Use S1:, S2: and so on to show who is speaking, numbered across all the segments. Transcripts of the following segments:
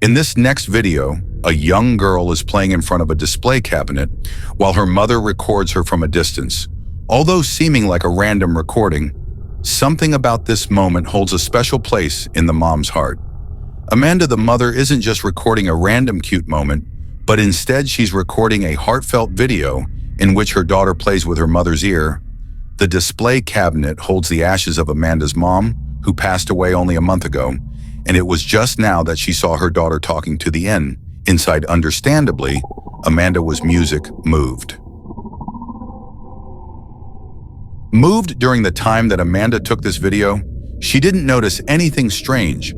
S1: In this next video, a young girl is playing in front of a display cabinet while her mother records her from a distance. Although seeming like a random recording, something about this moment holds a special place in the mom's heart. Amanda, the mother, isn't just recording a random cute moment, but instead she's recording a heartfelt video in which her daughter plays with her mother's ear. The display cabinet holds the ashes of Amanda's mom, who passed away only a month ago, and it was just now that she saw her daughter talking to the end. Inside, understandably, Amanda was moved. Moved during the time that Amanda took this video, she didn't notice anything strange.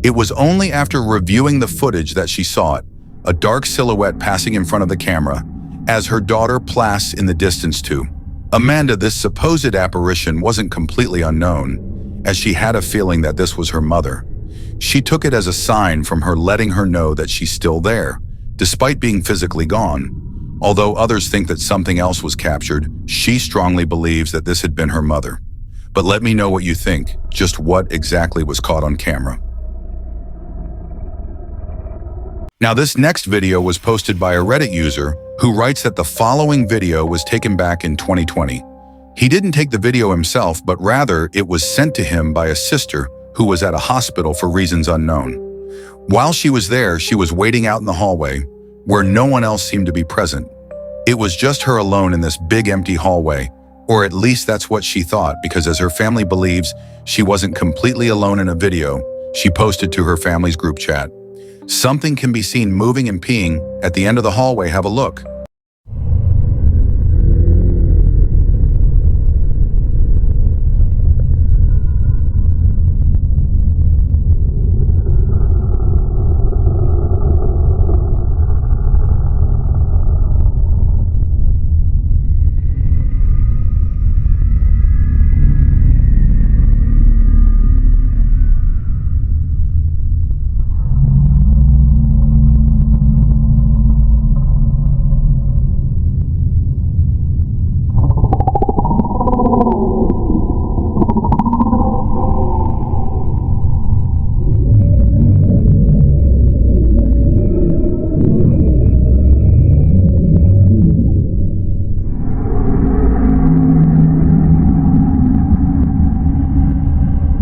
S1: It was only after reviewing the footage that she saw it, a dark silhouette passing in front of the camera, as her daughter passed in the distance too. Amanda, this supposed apparition wasn't completely unknown, as she had a feeling that this was her mother. She took it as a sign from her letting her know that she's still there, despite being physically gone. Although others think that something else was captured, she strongly believes that this had been her mother. But let me know what you think, just what exactly was caught on camera. Now, this next video was posted by a Reddit user who writes that the following video was taken back in 2020. He didn't take the video himself, but rather it was sent to him by a sister who was at a hospital for reasons unknown. While she was there, she was waiting out in the hallway, where no one else seemed to be present. It was just her alone in this big empty hallway, or at least that's what she thought, because as her family believes she wasn't completely alone in a video, she posted to her family's group chat. Something can be seen moving and peeing at the end of the hallway. Have a look.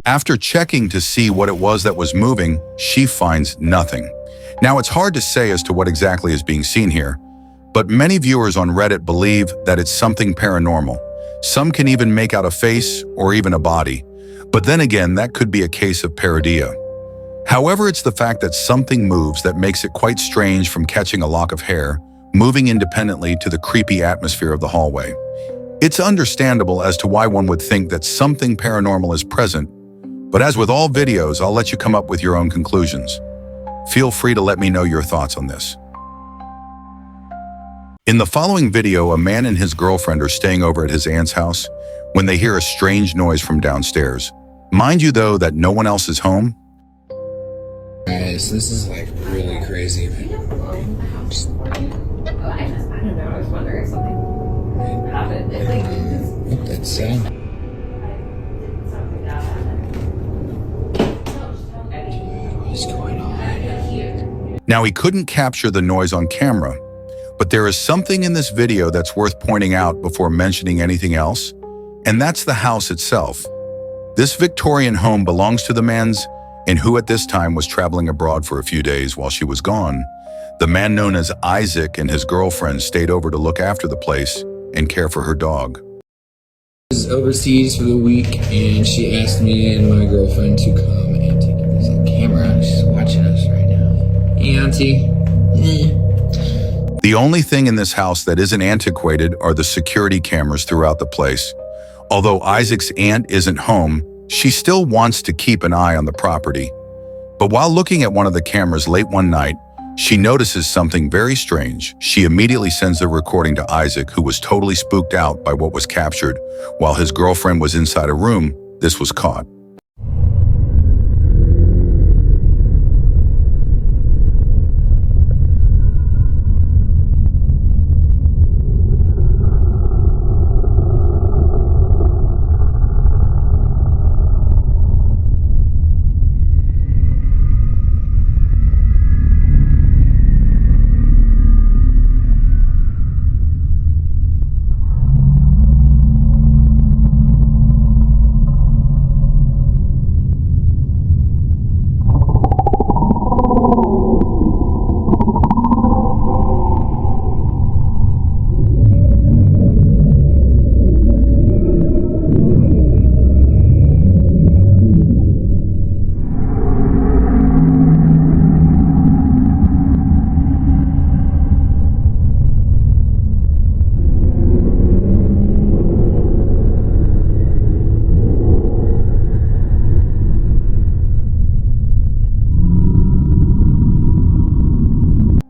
S1: After checking to see what it was that was moving, she finds nothing. Now, it's hard to say as to what exactly is being seen here, but many viewers on Reddit believe that it's something paranormal. Some can even make out a face or even a body, but then again, that could be a case of pareidolia. However, it's the fact that something moves that makes it quite strange, from catching a lock of hair, moving independently, to the creepy atmosphere of the hallway. It's understandable as to why one would think that something paranormal is present, but as with all videos, I'll let you come up with your own conclusions. Feel free to let me know your thoughts on this. In the following video, a man and his girlfriend are staying over at his aunt's house when they hear a strange noise from downstairs. Mind you, though, that no one else is home.
S2: Guys, this is like really crazy.
S3: I don't know, I was wondering if something happened.
S2: That sound. What's going on?
S1: Now, he couldn't capture the noise on camera, but there is something in this video that's worth pointing out before mentioning anything else, and that's the house itself. This Victorian home belongs to the man's, and who at this time was traveling abroad for a few days while she was gone. The man known as Isaac and his girlfriend stayed over to look after the place and care for her dog.
S2: I was overseas for the week, and she asked me and my girlfriend to come and take a camera. She's watching us right now. Hey, Auntie.
S1: The only thing in this house that isn't antiquated are the security cameras throughout the place. Although Isaac's aunt isn't home, she still wants to keep an eye on the property. But while looking at one of the cameras late one night, she notices something very strange. She immediately sends the recording to Isaac, who was totally spooked out by what was captured. While his girlfriend was inside a room, this was caught.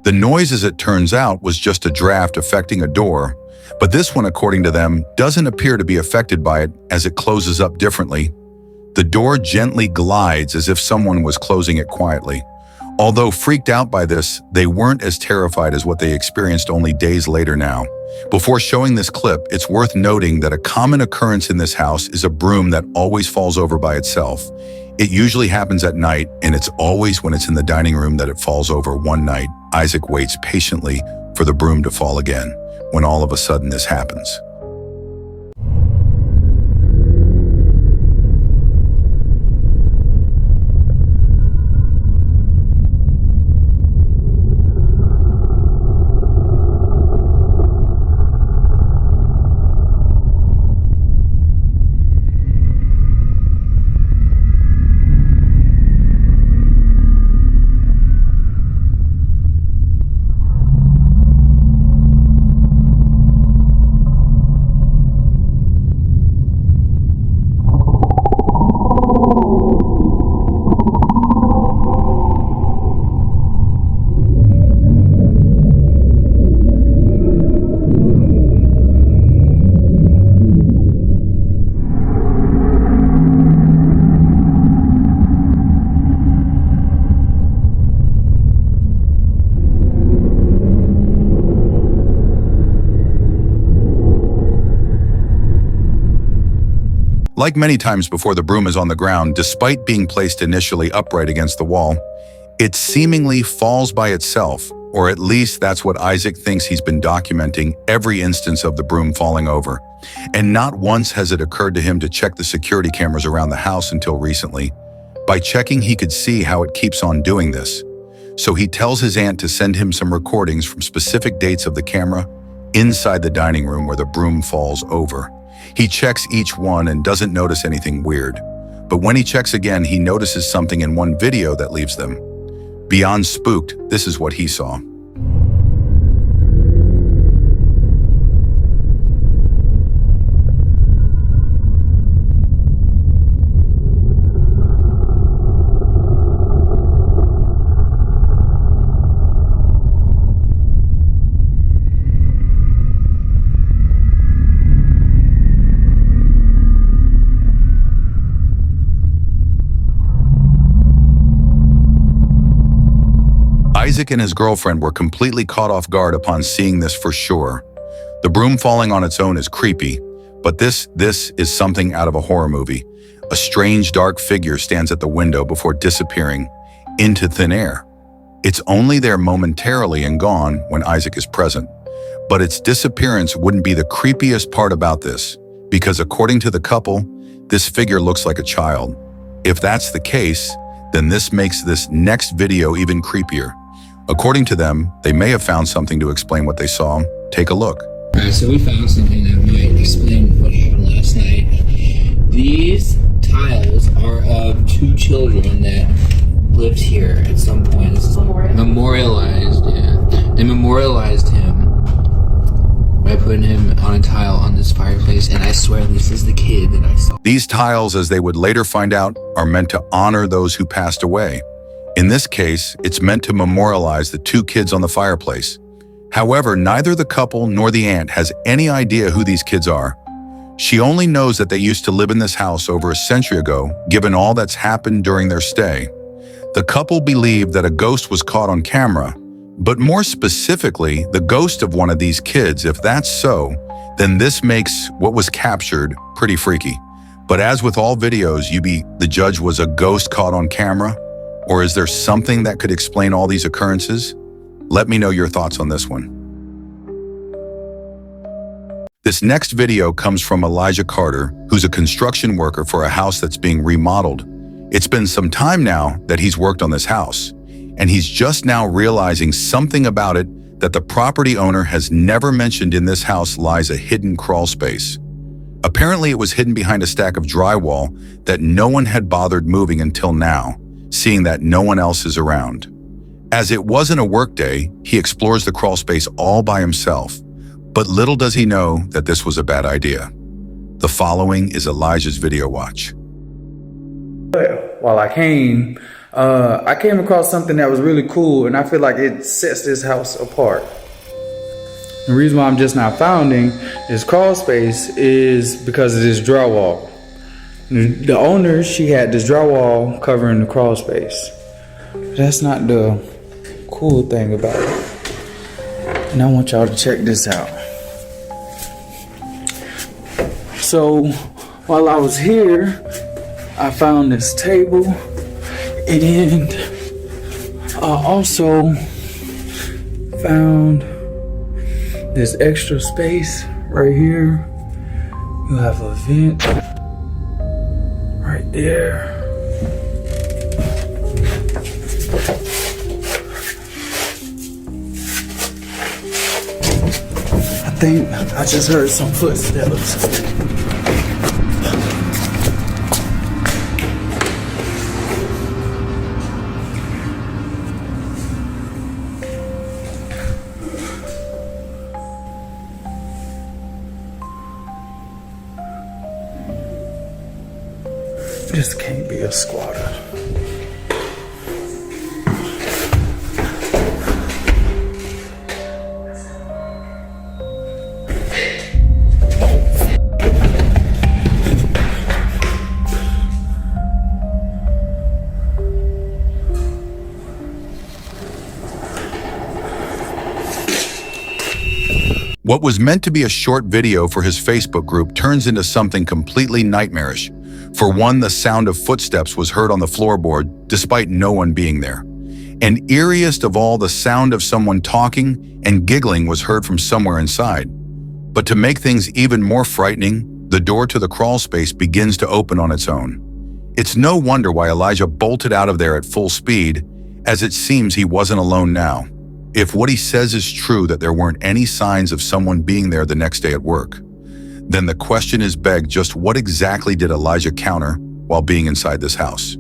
S1: The noise, as it turns out, was just a draft affecting a door, but this one, according to them, doesn't appear to be affected by it as it closes up differently. The door gently glides as if someone was closing it quietly. Although freaked out by this, they weren't as terrified as what they experienced only days later now. Before showing this clip, it's worth noting that a common occurrence in this house is a broom that always falls over by itself. It usually happens at night, and it's always when it's in the dining room that it falls over. One night, Isaac waits patiently for the broom to fall again, when all of a sudden this happens. Like many times before, the broom is on the ground. Despite being placed initially upright against the wall, it seemingly falls by itself, or at least that's what Isaac thinks. He's been documenting every instance of the broom falling over. And not once has it occurred to him to check the security cameras around the house until recently. By checking, he could see how it keeps on doing this. So he tells his aunt to send him some recordings from specific dates of the camera inside the dining room where the broom falls over. He checks each one and doesn't notice anything weird. But when he checks again, he notices something in one video that leaves them beyond spooked. This is what he saw. Isaac and his girlfriend were completely caught off guard upon seeing this for sure. The broom falling on its own is creepy, but this is something out of a horror movie. A strange dark figure stands at the window before disappearing into thin air. It's only there momentarily and gone when Isaac is present. But its disappearance wouldn't be the creepiest part about this, because according to the couple, this figure looks like a child. If that's the case, then this makes this next video even creepier. According to them, they may have found something to explain what they saw. Take a look.
S2: Alright, so we found something that might explain what happened last night. These tiles are of two children that lived here at some point. This is memorialized, yeah. They memorialized him by putting him on a tile on this fireplace, and I swear this is the kid that I saw.
S1: These tiles, as they would later find out, are meant to honor those who passed away. In this case, it's meant to memorialize the two kids on the fireplace. However, neither the couple nor the aunt has any idea who these kids are. She only knows that they used to live in this house over a century ago, given all that's happened during their stay. The couple believed that a ghost was caught on camera, but more specifically, the ghost of one of these kids. If that's so, then this makes what was captured pretty freaky. But as with all videos, the judge was a ghost caught on camera? Or is there something that could explain all these occurrences? Let me know your thoughts on this one. This next video comes from Elijah Carter, who's a construction worker for a house that's being remodeled. It's been some time now that he's worked on this house, and he's just now realizing something about it that the property owner has never mentioned. In this house lies a hidden crawl space. Apparently, it was hidden behind a stack of drywall that no one had bothered moving until now, seeing that no one else is around. As it wasn't a work day, he explores the crawl space all by himself. But little does he know that this was a bad idea. The following is Elijah's video watch.
S4: While I came, I came across something that was really cool, and I feel like it sets this house apart. The reason why I'm just now founding this crawl space is because of this drywall. The owner, she had this drywall covering the crawl space. But that's not the cool thing about it. And I want y'all to check this out. So while I was here, I found this table, and I also found this extra space right here. You have a vent right there. I think I just heard some footsteps. This can't be a squatter.
S1: What was meant to be a short video for his Facebook group turns into something completely nightmarish. For one, the sound of footsteps was heard on the floorboard, despite no one being there. And eeriest of all, the sound of someone talking and giggling was heard from somewhere inside. But to make things even more frightening, the door to the crawl space begins to open on its own. It's no wonder why Elijah bolted out of there at full speed, as it seems he wasn't alone now. If what he says is true, that there weren't any signs of someone being there the next day at work, then the question is begged, just what exactly did Elijah counter while being inside this house?